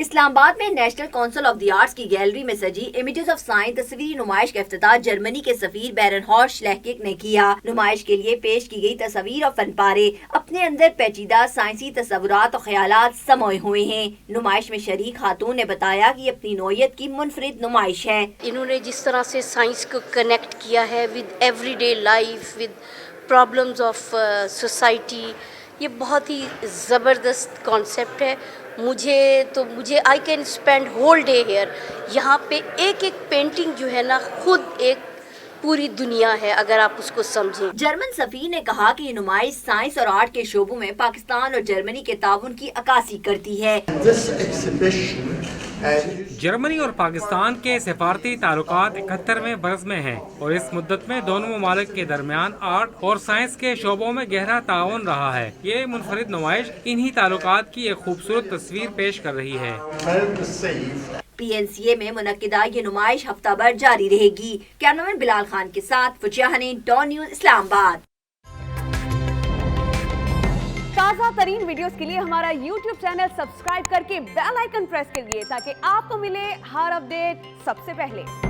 اسلام آباد میں national council of the arts کی گیلری میں سجی امیجز آف سائنس تصویری نمائش کا افتتاح جرمنی کے سفیر بیرنہارسٹ شلیکک نے کیا۔ نمائش کے لیے پیش کی گئی تصاویر اور فن پارے اپنے اندر پیچیدہ سائنسی تصورات اور خیالات سموئے ہوئے ہیں۔ نمائش میں شریک خاتون نے بتایا کہ یہ اپنی نوعیت کی منفرد نمائش ہے۔ انہوں نے جس طرح سے سائنس کو کنیکٹ کیا ہے with every day life, with problems of society, یہ بہت ہی زبردست کانسیپٹ ہے۔ مجھے I can spend whole day here. یہاں پہ ایک ایک پینٹنگ جو ہے نا خود ایک پوری دنیا ہے اگر آپ اس کو سمجھیں۔ جرمن سفیر نے کہا کہ یہ نمائش سائنس اور آرٹ کے شعبوں میں پاکستان اور جرمنی کے تعاون کی عکاسی کرتی ہے۔ جرمنی اور پاکستان کے سفارتی تعلقات 71ویں برس میں ہیں اور اس مدت میں دونوں ممالک کے درمیان آرٹ اور سائنس کے شعبوں میں گہرا تعاون رہا ہے۔ یہ منفرد نمائش انہی تعلقات کی ایک خوبصورت تصویر پیش کر رہی ہے۔ PNCA میں منعقدہ یہ نمائش ہفتہ بھر جاری رہے گی۔ کیمرامین بلال خان کے ساتھ فجیہ حنین، ڈان نیوز، اسلام آباد۔ تازہ ترین ویڈیوز کے لیے ہمارا YouTube چینل سبسکرائب کر کے بیل آئیکن پریس کریے تاکہ آپ کو ملے ہر اپڈیٹ سب سے پہلے۔